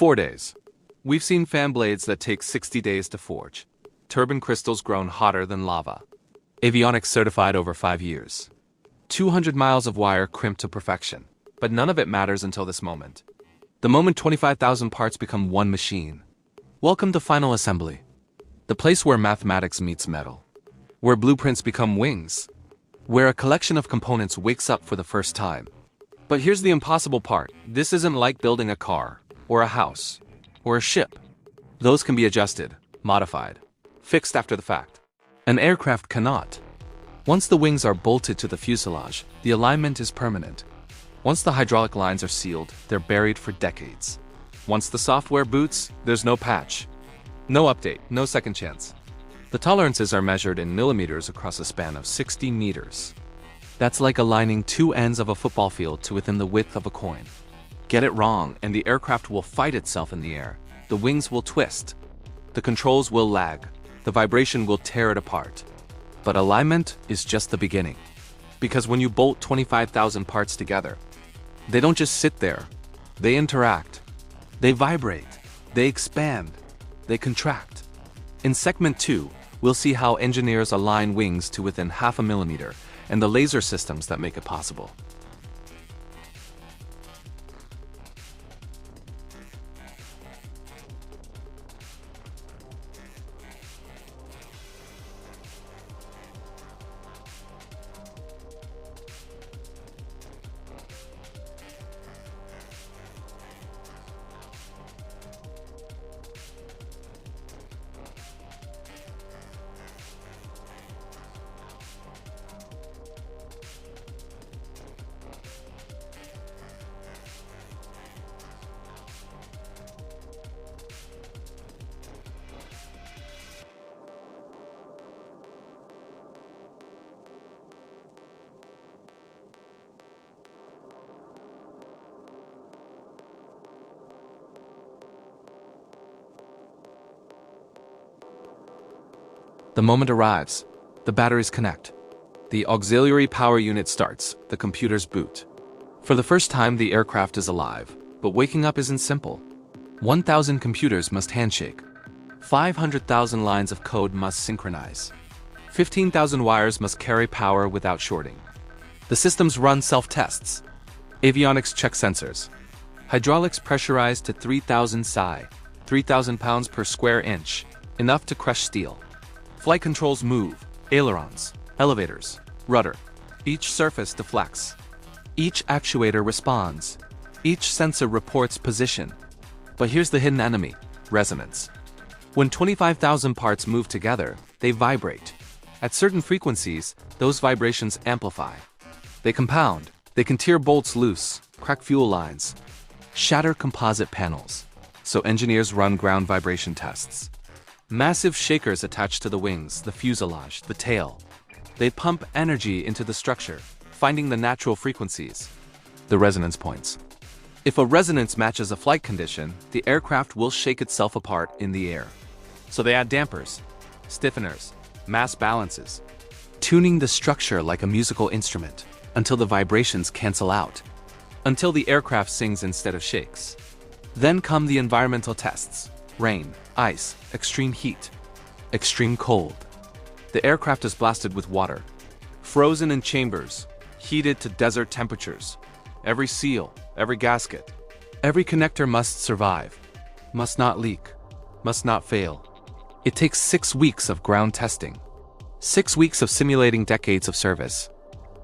4 days. We've seen fan blades that take 60 days to forge. Turbine crystals grown hotter than lava. Avionics certified over 5 years. 200 miles of wire crimped to perfection. But none of it matters until this moment. The moment 25,000 parts become one machine. Welcome to final assembly. The place where mathematics meets metal. Where blueprints become wings. Where a collection of components wakes up for the first time. But here's the impossible part. This isn't like building a car, or a house, or a ship. Those can be adjusted, modified, fixed after the fact. An aircraft cannot. Once the wings are bolted to the fuselage, the alignment is permanent. Once the hydraulic lines are sealed, they're buried for decades. Once the software boots, there's no patch. No update, no second chance. The tolerances are measured in millimeters across a span of 60 meters. That's like aligning two ends of a football field to within the width of a coin. Get it wrong, and the aircraft will fight itself in the air. The wings will twist. The controls will lag. The vibration will tear it apart. But alignment is just the beginning. Because when you bolt 25,000 parts together, they don't just sit there. They interact. They vibrate. They expand. They contract. In segment 2, we'll see how engineers align wings to within half a millimeter and the laser systems that make it possible. The moment arrives. The batteries connect. The auxiliary power unit starts. The computers boot. For the first time, the aircraft is alive. But waking up isn't simple. 1,000 computers must handshake. 500,000 lines of code must synchronize. 15,000 wires must carry power without shorting. The systems run self-tests. Avionics check sensors. Hydraulics pressurized to 3,000 psi, 3,000 pounds per square inch, enough to crush steel. Flight controls move, ailerons, elevators, rudder. Each surface deflects. Each actuator responds. Each sensor reports position. But here's the hidden enemy, resonance. When 25,000 parts move together, they vibrate. At certain frequencies, those vibrations amplify. They compound. They can tear bolts loose, crack fuel lines, shatter composite panels. So engineers run ground vibration tests. Massive shakers attached to the wings, the fuselage, the tail. They pump energy into the structure, finding the natural frequencies, the resonance points. If a resonance matches a flight condition, the aircraft will shake itself apart in the air. So they add dampers, stiffeners, mass balances, tuning the structure like a musical instrument until the vibrations cancel out, until the aircraft sings instead of shakes. Then come the environmental tests: rain, ice, extreme heat, extreme cold. The aircraft is blasted with water, frozen in chambers, heated to desert temperatures. Every seal, every gasket, every connector must survive, must not leak, must not fail. It takes 6 weeks of ground testing, 6 weeks of simulating decades of service,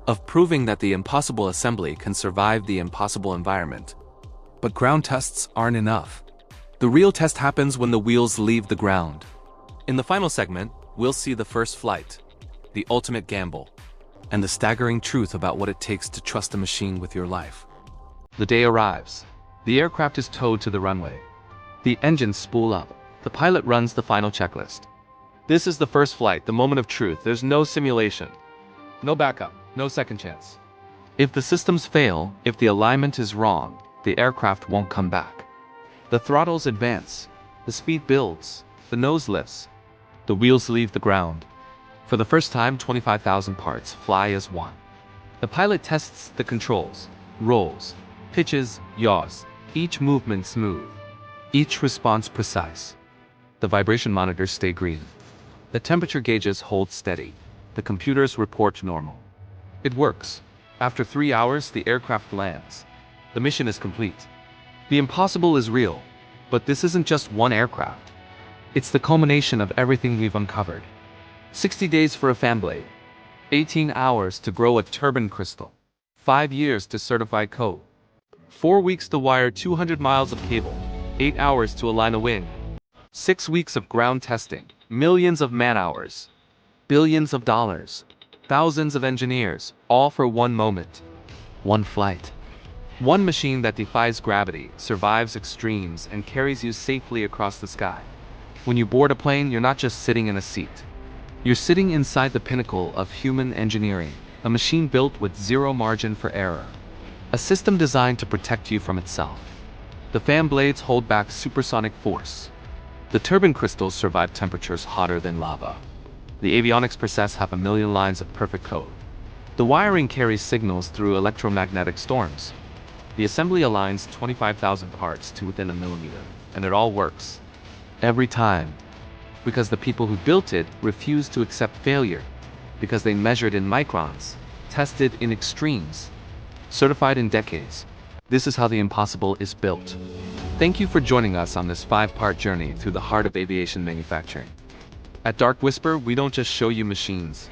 of proving that the impossible assembly can survive the impossible environment. But ground tests aren't enough. The real test happens when the wheels leave the ground. In the final segment, we'll see the first flight, the ultimate gamble, and the staggering truth about what it takes to trust a machine with your life. The day arrives. The aircraft is towed to the runway. The engines spool up. The pilot runs the final checklist. This is the first flight, the moment of truth. There's no simulation, no backup, no second chance. If the systems fail, if the alignment is wrong, the aircraft won't come back. The throttles advance, the speed builds, the nose lifts, the wheels leave the ground. For the first time, 25,000 parts fly as one. The pilot tests the controls, rolls, pitches, yaws, each movement smooth. Each response precise. The vibration monitors stay green. The temperature gauges hold steady. The computers report normal. It works. After 3 hours, the aircraft lands. The mission is complete. The impossible is real. But this isn't just one aircraft. It's the culmination of everything we've uncovered. 60 days for a fan blade. 18 hours to grow a turbine crystal. 5 years to certify code. 4 weeks to wire 200 miles of cable. 8 hours to align a wing. 6 weeks of ground testing. Millions of man-hours. Billions of dollars. Thousands of engineers, all for one moment. One flight. One machine that defies gravity, survives extremes, and carries you safely across the sky. When you board a plane, you're not just sitting in a seat. You're sitting inside the pinnacle of human engineering, a machine built with zero margin for error. A system designed to protect you from itself. The fan blades hold back supersonic force. The turbine crystals survive temperatures hotter than lava. The avionics process have a million lines of perfect code. The wiring carries signals through electromagnetic storms. The assembly aligns 25,000 parts to within a millimeter, and it all works. Every time. Because the people who built it refused to accept failure. Because they measured in microns, tested in extremes, certified in decades. This is how the impossible is built. Thank you for joining us on this 5-part journey through the heart of aviation manufacturing. At Dark Whisper, we don't just show you machines.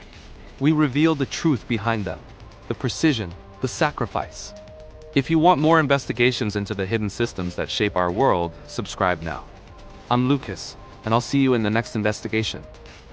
We reveal the truth behind them, the precision, the sacrifice. If you want more investigations into the hidden systems that shape our world, subscribe now. I'm Lucas, and I'll see you in the next investigation.